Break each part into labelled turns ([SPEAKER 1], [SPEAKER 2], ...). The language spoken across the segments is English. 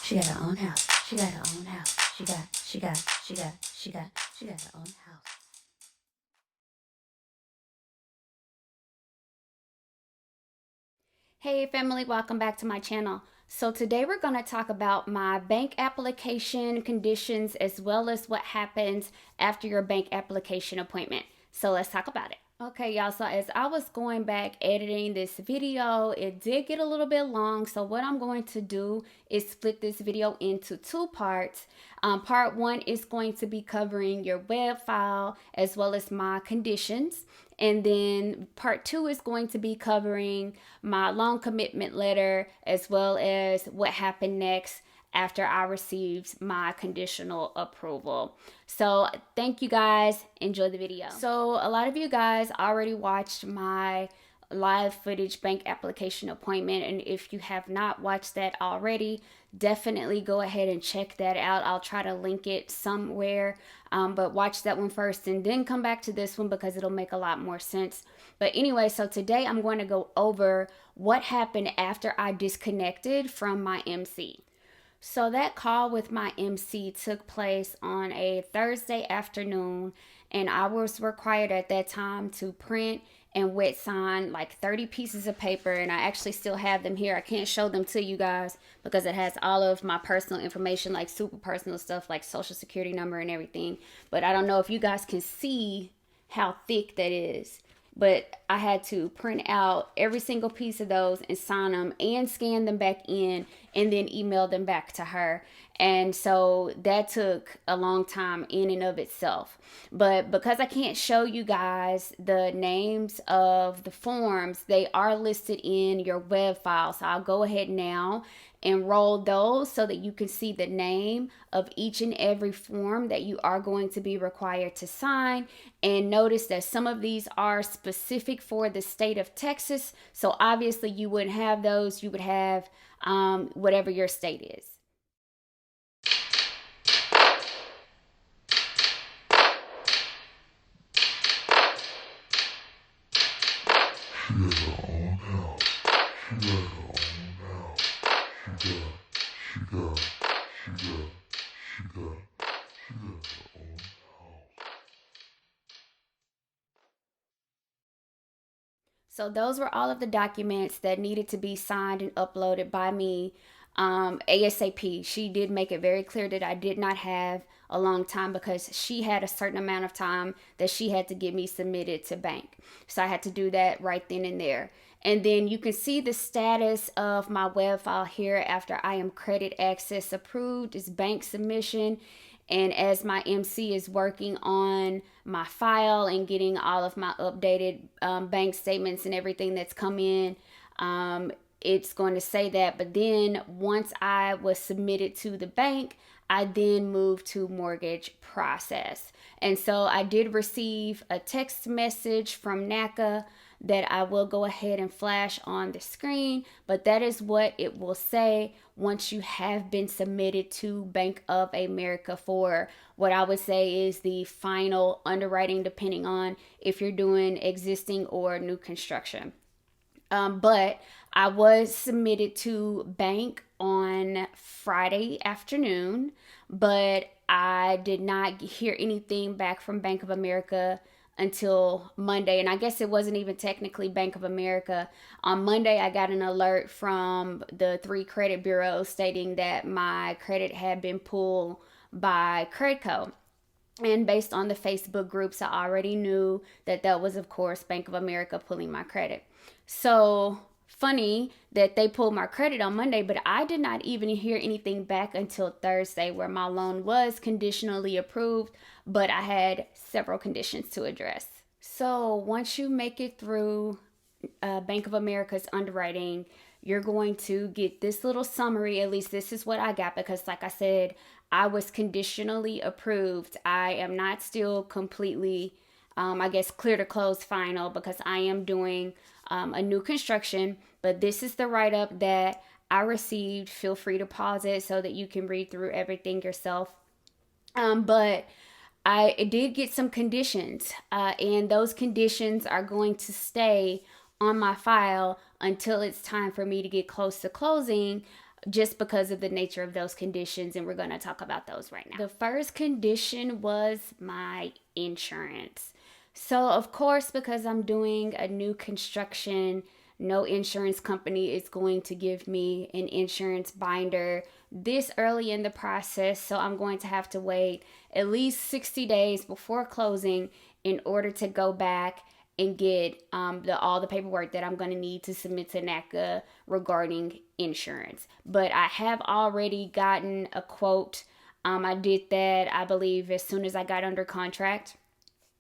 [SPEAKER 1] She got her own house. She got her own house. She got her own house. Hey family, welcome back to my channel. So today we're going to talk about my bank application conditions as well as what happens after your bank application appointment. So let's talk about it. Okay, y'all, so as I was going back editing this video, it did get a little bit long. So what I'm going to do is split this video into two parts. Part one is going to be covering your web file as well as my conditions. And then part two is going to be covering my loan commitment letter as well as what happened next after I received my conditional approval. So thank you guys. Enjoy the video. So a lot of you guys already watched my live footage bank application appointment, and if you have not watched that already, definitely go ahead and check that out. I'll try to link it somewhere, but watch that one first and then come back to this one because it'll make a lot more sense. But anyway, so today I'm going to go over what happened after I disconnected from my MC. So that call with my MC took place on a Thursday afternoon, and I was required at that time to print and wet sign like 30 pieces of paper, and I actually still have them here. I can't show them to you guys because it has all of my personal information, like super personal stuff like social security number and everything. But I don't know if you guys can see how thick that is. But I had to print out every single piece of those and sign them and scan them back in and then email them back to her. And so that took a long time in and of itself. But because I can't show you guys the names of the forms, they are listed in your web file. So I'll go ahead now and roll those so that you can see the name of each and every form that you are going to be required to sign. And notice that some of these are specific for the state of Texas. So obviously you wouldn't have those. You would have whatever your state is. So those were all of the documents that needed to be signed and uploaded by me ASAP. She did make it very clear that I did not have a long time because she had a certain amount of time that she had to get me submitted to bank. So I had to do that right then and there. And then you can see the status of my web file here after I am credit access approved. It's bank submission. And as my MC is working on my file and getting all of my updated bank statements and everything that's come in, it's going to say that. But then once I was submitted to the bank, I then moved to mortgage process. And so I did receive a text message from NACA that I will go ahead and flash on the screen, but that is what it will say once you have been submitted to Bank of America for what I would say is the final underwriting, depending on if you're doing existing or new construction. But I was submitted to bank on Friday afternoon, but I did not hear anything back from Bank of America until Monday. And I guess it wasn't even technically Bank of America. On Monday, I got an alert from the 3 credit bureaus stating that my credit had been pulled by Credco. And based on the Facebook groups, I already knew that that was, of course, Bank of America pulling my credit. So funny that they pulled my credit on Monday, but I did not even hear anything back until Thursday, where my loan was conditionally approved, but I had several conditions to address. So once you make it through Bank of America's underwriting, you're going to get this little summary. At least this is what I got, because like I said, I was conditionally approved. I am not still completely, I guess, clear to close final, because I am doing a new construction. But this is the write-up that I received. Feel free to pause it so that you can read through everything yourself. But I did get some conditions, and those conditions are going to stay on my file until it's time for me to get close to closing, just because of the nature of those conditions, and we're going to talk about those right now. The first condition was my insurance. So, of course, because I'm doing a new construction, no insurance company is going to give me an insurance binder this early in the process. So I'm going to have to wait at least 60 days before closing in order to go back and get all the paperwork that I'm going to need to submit to NACA regarding insurance. But I have already gotten a quote. I did that, I believe, as soon as I got under contract.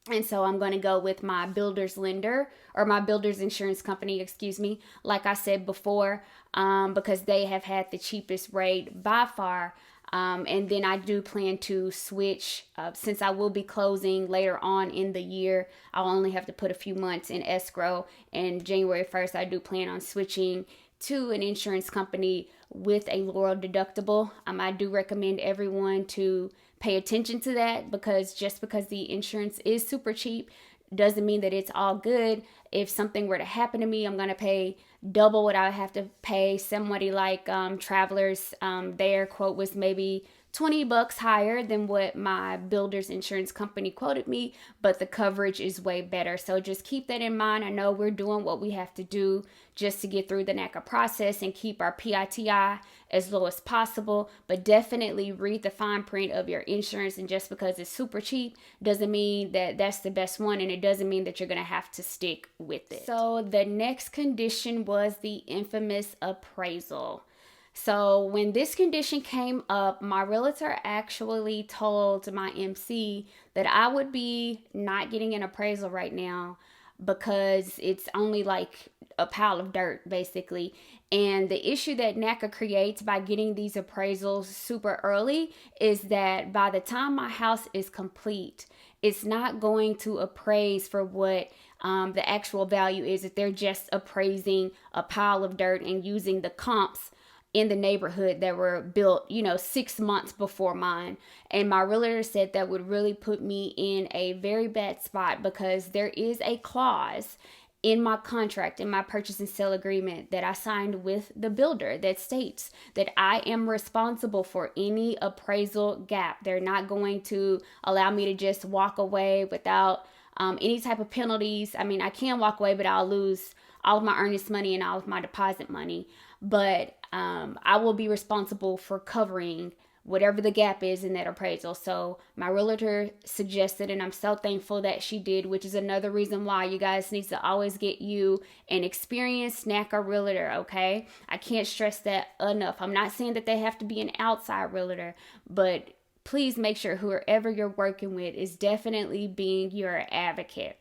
[SPEAKER 1] And so I'm going to go with my builder's lender, or my builder's insurance company, excuse me, like I said before, because they have had the cheapest rate by far. And then I do plan to switch, since I will be closing later on in the year. I'll only have to put a few months in escrow, and January 1st, I do plan on switching to an insurance company with a lower deductible. I do recommend everyone to pay attention to that, because just because the insurance is super cheap doesn't mean that it's all good. If something were to happen to me, I'm going to pay double what I would have to pay somebody like Travelers. Their quote was maybe $20 higher than what my builder's insurance company quoted me, but the coverage is way better. So just keep that in mind. I know we're doing what we have to do just to get through the NACA process and keep our PITI as low as possible, but definitely read the fine print of your insurance. And just because it's super cheap doesn't mean that that's the best one, and it doesn't mean that you're going to have to stick with it. So the next condition was the infamous appraisal. So when this condition came up, my realtor actually told my MC that I would be not getting an appraisal right now because it's only like a pile of dirt, basically. And the issue that NACA creates by getting these appraisals super early is that by the time my house is complete, it's not going to appraise for what the actual value is. If they're just appraising a pile of dirt and using the comps in the neighborhood that were built, 6 months before mine. And my realtor said that would really put me in a very bad spot, because there is a clause in my contract, in my purchase and sale agreement that I signed with the builder, that states that I am responsible for any appraisal gap. They're not going to allow me to just walk away without any type of penalties. I mean, I can walk away, but I'll lose all of my earnest money and all of my deposit money. But I will be responsible for covering whatever the gap is in that appraisal. So my realtor suggested, and I'm so thankful that she did, which is another reason why you guys need to always get you an experienced NACA realtor, okay? I can't stress that enough. I'm not saying that they have to be an outside realtor, but please make sure whoever you're working with is definitely being your advocate.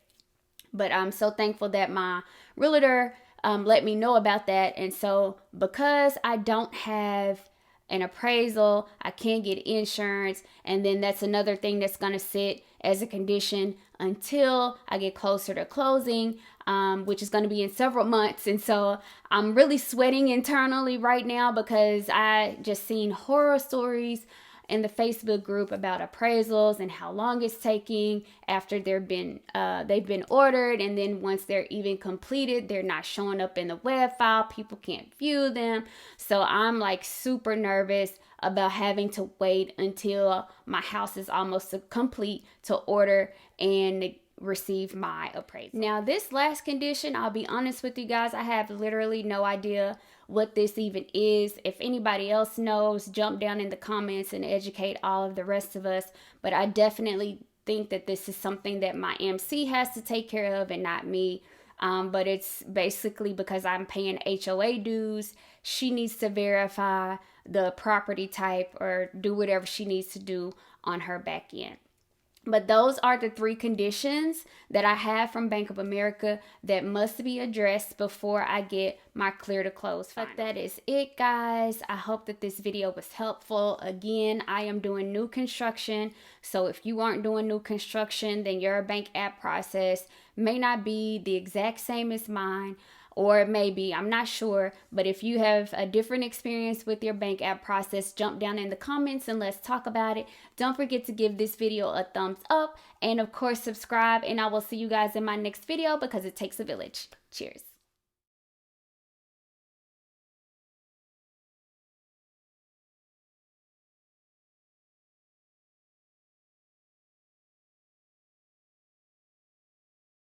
[SPEAKER 1] But I'm so thankful that my realtor let me know about that. And so because I don't have an appraisal, I can't get insurance. And then that's another thing that's going to sit as a condition until I get closer to closing, which is going to be in several months. And so I'm really sweating internally right now, because I just seen horror stories in the Facebook group about appraisals and how long it's taking after they've been ordered, and then once they're even completed, they're not showing up in the web file. People can't view them. So I'm like super nervous about having to wait until my house is almost complete to order and receive my appraisal. Now, this last condition, I'll be honest with you guys, I have literally no idea what this even is. If anybody else knows, jump down in the comments and educate all of the rest of us. But I definitely think that this is something that my MC has to take care of and not me. But it's basically because I'm paying HOA dues. She needs to verify the property type or do whatever she needs to do on her back end. But those are the 3 conditions that I have from Bank of America that must be addressed before I get my clear to close final. But that is it, guys. I hope that this video was helpful. Again, I am doing new construction. So if you aren't doing new construction, then your bank app process may not be the exact same as mine. Or it may be, I'm not sure. But if you have a different experience with your bank app process, jump down in the comments and let's talk about it. Don't forget to give this video a thumbs up. And of course, subscribe. And I will see you guys in my next video, because it takes a village. Cheers.